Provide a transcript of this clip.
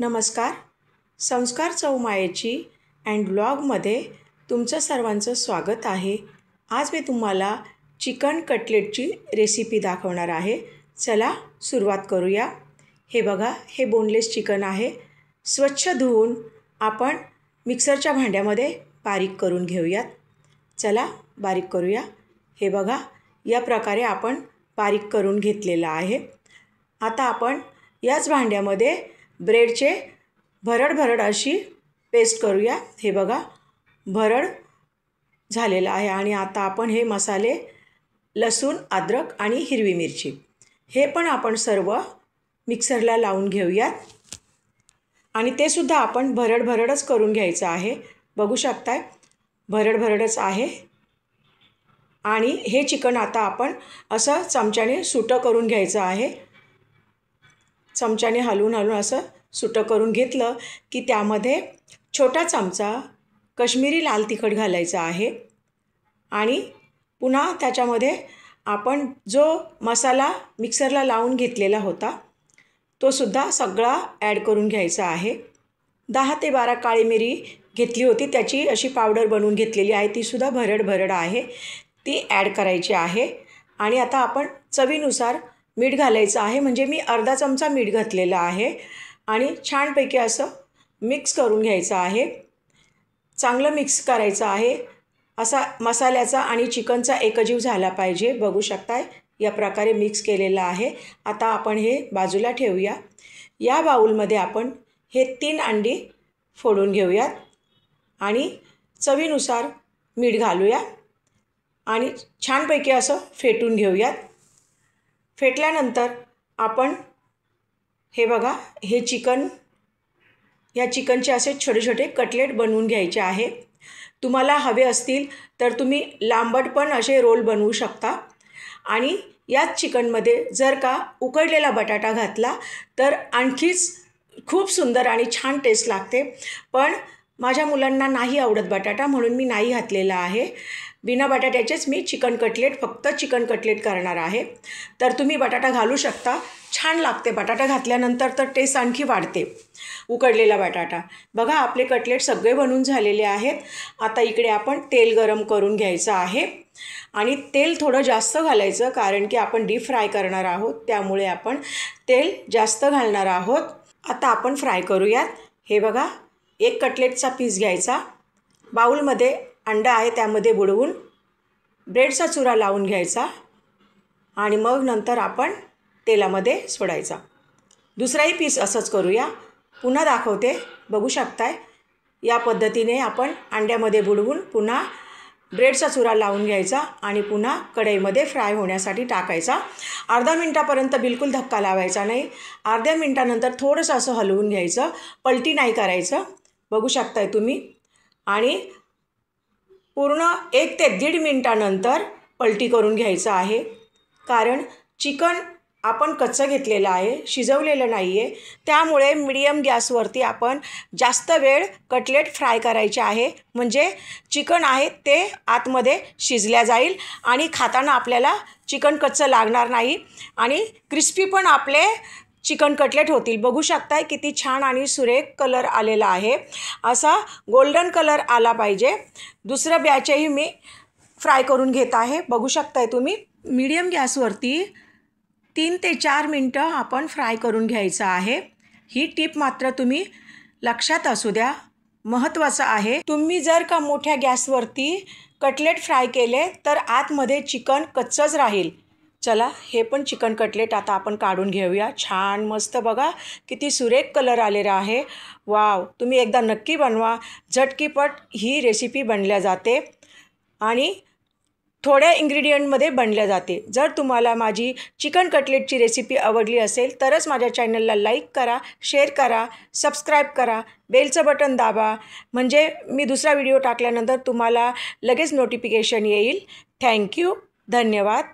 नमस्कार. संस्कार चौमायेची अँड ब्लॉगमध्ये तुमचं सर्वांचं स्वागत आहे. आज मी तुम्हाला चिकन कटलेटची रेसिपी दाखवणार आहे. चला सुरुवात करूया. हे बघा, हे बोनलेस चिकन आहे. स्वच्छ धुवून आपण मिक्सरच्या भांड्यामध्ये बारीक करून घेऊयात. चला बारीक करूया. हे बघा, या प्रकारे आपण बारीक करून घेतलेलं आहे. आता आपण याच भांड्यामध्ये ब्रेडचे भरड अशी पेस्ट करूया. हे बघा, भरड झालेलं आहे. आणि आता आपण हे मसाले, लसूण, अद्रक आणि हिरवी मिरची हे पण आपण सर्व मिक्सरला लावून घेऊयात. आणि ते सुद्धा आपण भरडच करून घ्यायचं आहे. बघू शकताय, भरडच आहे. आणि हे चिकन आता आपण असं चमच्याने सुटं करून घ्यायचं आहे. चमच्याने हलवून असं सुटं करून घेतलं की त्यामध्ये छोटा चमचा काश्मीरी लाल तिखट घालायचं आहे. आणि पुन्हा त्याच्यामध्ये आपण जो मसाला मिक्सरला लावून घेतलेला होता तो सुद्धा सगळा ॲड करून घ्यायचा आहे. 10 ते 12 काळी मिरी घेतली होती, त्याची अशी पावडर बनवून घेतलेली आहे. तीसुद्धा भरड आहे, ती ॲड करायची आहे. आणि आता आपण चवीनुसार मीठ घालायचं आहे. म्हणजे मी अर्धा चमचा मीठ घातलेलं आहे. आणि छानपैकी असं मिक्स करून घ्यायचं आहे. चांगलं मिक्स करायचं आहे. असा मसाल्याचा आणि चिकनचा एकजीव झाला पाहिजे. बघू शकताय, या प्रकारे मिक्स केलेलं आहे. आता आपण हे बाजूला ठेवूया. या बाउलमध्ये आपण हे 3 अंडी फोडून घेऊयात. आणि चवीनुसार मीठ घालूया. आणि छानपैकी असं फेटून घेऊयात. फेटल्यानंतर आपण हे बघा, हे चिकन, या चिकनचे असे छोटे छोटे कटलेट बनवून घ्यायचे आहे. तुम्हाला हवे असतील तर तुम्ही लांबट पण असे रोल बनवू शकता. आणि याच चिकनमध्ये जर का उकडलेला बटाटा घातला तर आणखीच खूप सुंदर आणि छान टेस्ट लागते. पण माझ्या मुलांना नाही आवडत बटाटा, म्हणून मी नाही घातलेला आहे. बिना बटाट्याचेच मी फक्त चिकन कटलेट करणार आहे. तर तुम्ही बटाटा घालू शकता, छान लागते. बटाटा घातल्यानंतर तर टेस्ट आणखी वाढते, उकडलेला बटाटा. बघा, आपले कटलेट सगळे बनवून झालेले आहेत. आता इकडे आपण तेल गरम करून घ्यायचं आहे. आणि तेल थोडं जास्त घालायचं, कारण की आपण डीप फ्राय करणार आहोत, त्यामुळे आपण तेल जास्त घालणार आहोत. आता आपण फ्राय करूयात. हे बघा, एक कटलेटचा पीस घ्यायचा. बाउलमध्ये अंडा आहे, त्यामध्ये बुडवून ब्रेडचा चुरा लावून घ्यायचा. आणि मग नंतर आपण तेलामध्ये सोडायचा. दुसराही पीस असंच करूया. पुन्हा दाखवते, बघू शकताय. या पद्धतीने आपण अंड्यामध्ये बुडवून पुन्हा ब्रेडचा चुरा लावून घ्यायचा. आणि पुन्हा कढईमध्ये फ्राय होण्यासाठी टाकायचा. अर्धा मिनटापर्यंत बिलकुल धक्का लावायचा नाही. अर्ध्या मिनटानंतर थोडंसं असं हलवून घ्यायचं, पलटी नाही करायचं. बघू शकताय तुम्ही. आणि पूर्ण 1 ते 1.5 मिनटानंतर पलटी करून घ्यायचं आहे. कारण चिकन आपण कच्चं घेतलेलं आहे, शिजवलेलं नाही आहे. त्यामुळे मीडियम गॅसवरती आपण जास्त वेळ कटलेट फ्राय करायचे आहे. म्हणजे चिकन आहे ते आतमध्ये शिजल्या जाईल आणि खाताना आपल्याला चिकन कच्चं लागणार नाही. आणि क्रिस्पी पण आपले चिकन कटलेट होतील. बघू शकताय किती छान आणि सुरेख कलर आलेला आहे. असा गोल्डन कलर आला पाहिजे. दुसरं बॅचही मी फ्राय करून घेत आहे. बघू शकताय तुम्ही. मीडियम गॅसवरती 3 ते 4 मिनटं आपण फ्राय करून घ्यायचं आहे. ही टीप मात्र तुम्ही लक्षात असू द्या, महत्त्वाचं आहे. तुम्ही जर का मोठ्या गॅसवरती कटलेट फ्राय केले तर आतमध्ये चिकन कच्चंच राहील. चला, हे पण चिकन कटलेट आता आपण काढून घेऊया. छान मस्त, बघा किती सुरेख कलर आलेला आहे. वाव, तुम्ही एकदा नक्की बनवा. झटकीपट ही रेसिपी बनल्या जाते आणि थोड्या इन्ग्रेडियंटमध्ये बनल्या जाते. जर तुम्हाला माझी चिकन कटलेटची रेसिपी आवडली असेल तरच माझ्या चॅनलला लाईक करा, शेअर करा, सबस्क्राईब करा, बेलचं बटन दाबा. म्हणजे मी दुसरा व्हिडिओ टाकल्यानंतर तुम्हाला लगेच नोटिफिकेशन येईल. थँक्यू, धन्यवाद.